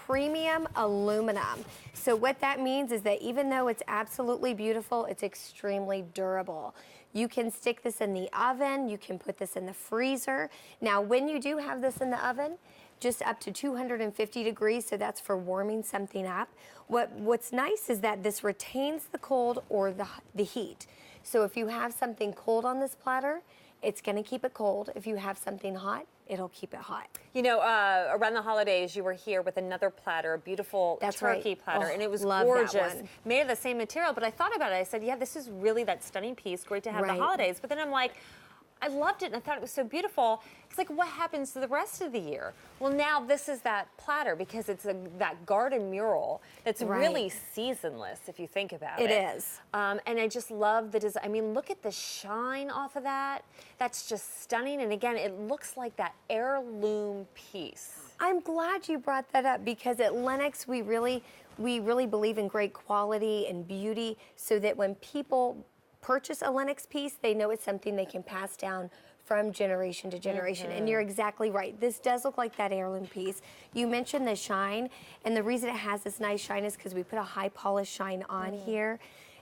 premium aluminum. So what that means is that even though it's absolutely beautiful, it's extremely durable. You can stick this in the oven, you can put this in the freezer. Now, when you do have this in the oven, just up to 250 degrees, so that's for warming something up. What's nice is that this retains the cold or the heat. So if you have something cold on this platter, it's gonna keep it cold. If you have something hot, it'll keep it hot. You know, around the holidays, you were here with another platter, a beautiful turkey platter, and it was gorgeous. Made of the same material, but I thought about it. I said, yeah, this is really that stunning piece. Great to have the holidays. But then I'm like, I loved it and I thought it was so beautiful. It's like, what happens to the rest of the year? Well, now this is that platter because it's that garden mural that's really seasonless if you think about it. It is. And I just love the design. I mean, look at the shine off of that. That's just stunning. And again, it looks like that heirloom piece. I'm glad you brought that up because at Lenox, we really believe in great quality and beauty so that when people purchase a Lenox piece, they know it's something they can pass down from generation to generation. And you're exactly right. This does look like that heirloom piece. You mentioned the shine, and the reason it has this nice shine is because we put a high polish shine on here.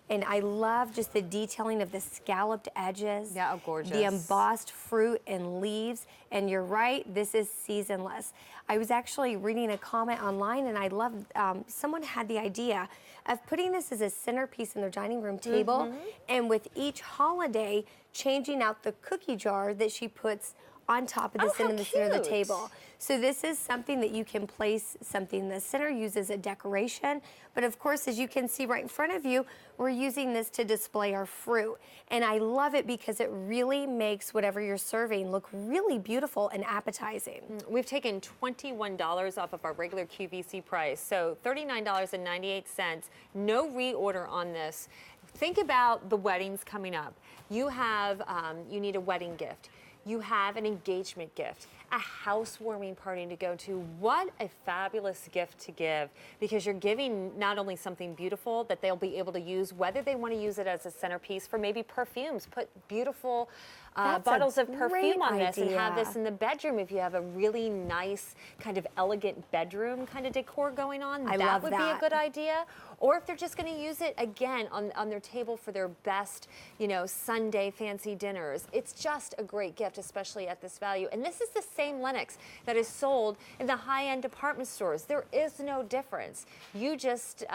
And I love just the detailing of the scalloped edges. Yeah, oh, gorgeous. The embossed fruit and leaves. And you're right, this is seasonless. I was actually reading a comment online, and I loved, someone had the idea of putting this as a centerpiece in their dining room table, and with each holiday, changing out the cookie jar that she puts on top of this and in the center of the table. So this is something that you can place something in the center, use as a decoration. But of course, as you can see right in front of you, we're using this to display our fruit. And I love it because it really makes whatever you're serving look really beautiful and appetizing. We've taken $21 off of our regular QVC price, so $39.98. No reorder on this. Think about the weddings coming up. You have, you need a wedding gift. You have an engagement gift, a housewarming party to go to. What a fabulous gift to give, because you're giving not only something beautiful that they'll be able to use, whether they want to use it as a centerpiece for maybe perfumes, put beautiful bottles of perfume on this and have this in the bedroom if you have a really nice kind of elegant bedroom kind of decor going on. That would be a good idea. Or if they're just going to use it again on their table for their best, you know, Sunday fancy dinners. It's just a great gift, especially at this value. And this is the same Lenox that is sold in the high-end department stores. There is no difference. You just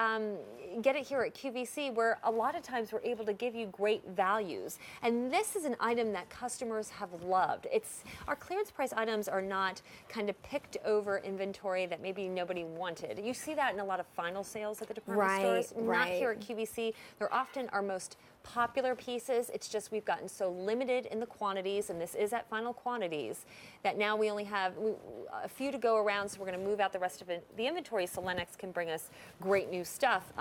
get it here at QVC, where a lot of times we're able to give you great values. And this is an item that customers have loved. Our clearance price items are not kind of picked over inventory that maybe nobody wanted. You see that in a lot of final sales at the department stores. Not here at QVC. They're often our most popular pieces. It's just we've gotten so limited in the quantities, and this is at final quantities, that now we only have a few to go around, so we're going to move out the rest of the inventory so Lenox can bring us great new stuff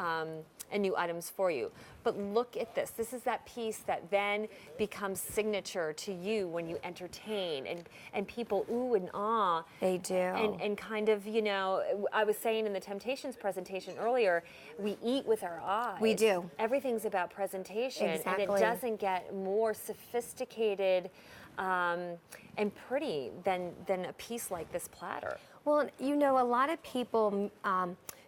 and new items for you. But look at this. This is that piece that then becomes signature to you when you entertain, and people ooh and ah. They do. And kind of, you know, I was saying in the Temptations presentation earlier, we eat with our eyes. We do. Everything's about presentation. Exactly. And it doesn't get more sophisticated and pretty than a piece like this platter. Well, you know, a lot of people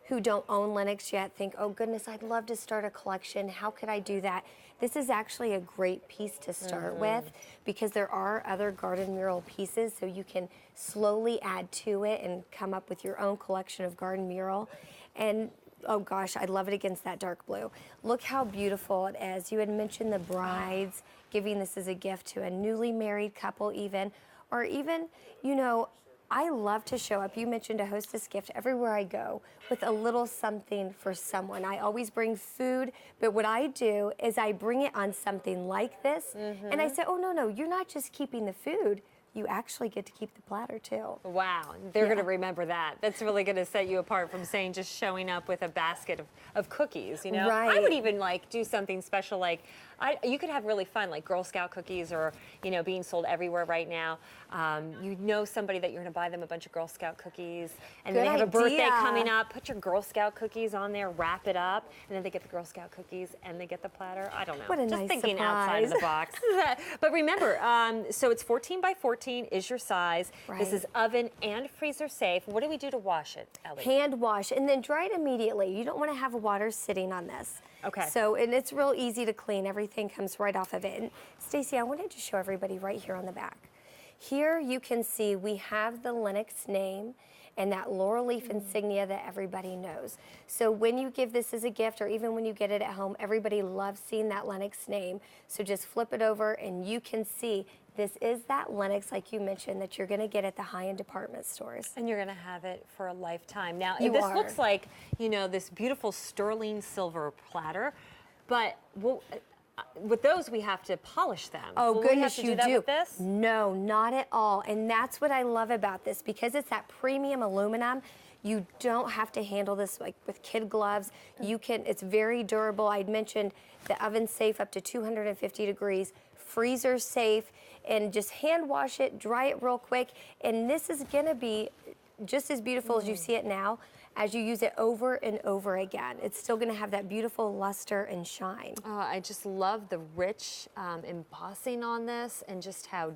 who don't own Lenox yet think, oh goodness, I'd love to start a collection. How could I do that? This is actually a great piece to start with, because there are other garden mural pieces, so you can slowly add to it and come up with your own collection of garden mural. And oh gosh, I love it against that dark blue. Look how beautiful it is. You had mentioned the brides giving this as a gift to a newly married couple even, or even, you know, I love to show up. You mentioned a hostess gift everywhere I go with a little something for someone. I always bring food, but what I do is I bring it on something like this, and I say, oh, no, you're not just keeping the food. You actually get to keep the platter too. Wow, they're going to remember that. That's really going to set you apart from saying just showing up with a basket of cookies, you know? Right. I would even like do something special like, you could have really fun, like Girl Scout cookies are, you know, being sold everywhere right now. You know somebody that you're going to buy them a bunch of Girl Scout cookies, and then they have a birthday coming up, put your Girl Scout cookies on there, wrap it up, and then they get the Girl Scout cookies and they get the platter. I don't know. What a just nice thinking surprise. outside of the box. But remember, so it's 14 by 14. 14 is your size. Right. This is oven and freezer safe. What do we do to wash it, Ellie? Hand wash and then dry it immediately. You don't want to have water sitting on this. Okay. So, and it's real easy to clean. Everything comes right off of it. And Stacy, I wanted to show everybody right here on the back. Here you can see we have the Lenox name and that laurel leaf insignia that everybody knows. So when you give this as a gift or even when you get it at home, everybody loves seeing that Lenox name. So just flip it over and you can see this is that Lenox, like you mentioned, that you're gonna get at the high-end department stores. And you're gonna have it for a lifetime. Now, You this are. looks like, you know, this beautiful sterling silver platter, but with those, we have to polish them. Oh, Will goodness, we have to you do that do. with this? No, not at all. And that's what I love about this because it's that premium aluminum. You don't have to handle this like with kid gloves. You can. It's very durable. I'd mentioned the oven safe up to 250 degrees, freezer safe, and just hand wash it, dry it real quick. And this is gonna be just as beautiful as you see it now. As you use it over and over again, it's still going to have that beautiful luster and shine. Oh, I just love the rich embossing on this and just how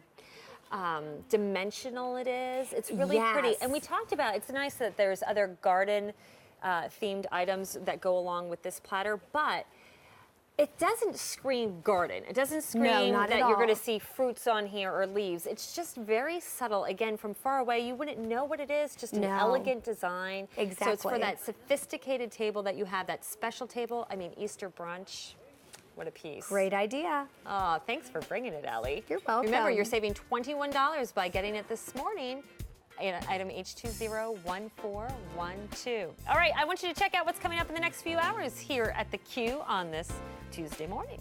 dimensional it is. It's really pretty. Yes. And we talked about, it's nice that there's other garden themed items that go along with this platter, but it doesn't scream garden. It doesn't scream not that at you're going to all. see fruits on here or leaves. It's just very subtle. Again, from far away, you wouldn't know what it is. Just an No. elegant design. So it's for Exactly. that sophisticated table that you have, that special table. I mean, Easter brunch. What a piece. Great idea. Oh, thanks for bringing it, Ellie. You're welcome. Remember, you're saving $21 by getting it this morning. Item H201412. All right, I want you to check out what's coming up in the next few hours here at the Q on this Tuesday morning.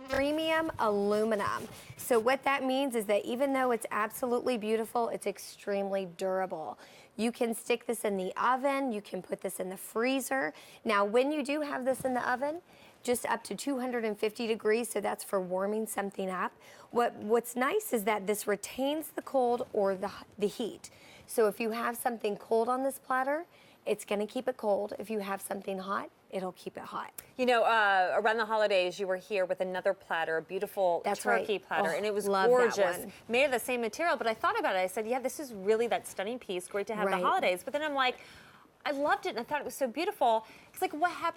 Premium aluminum. So what that means is that even though it's absolutely beautiful, it's extremely durable. You can stick this in the oven, you can put this in the freezer. Now, when you do have this in the oven, just up to 250 degrees, so that's for warming something up. What's nice is that this retains the cold or the heat. So if you have something cold on this platter, it's gonna keep it cold. If you have something hot, it'll keep it hot. You know, around the holidays, you were here with another platter, a beautiful That's turkey right. platter, Oh, and it was love that gorgeous. one. Made of the same material, but I thought about it. I said, yeah, this is really that stunning piece. Great to have Right. the holidays. But then I'm like, I loved it, and I thought it was so beautiful. It's like, what happens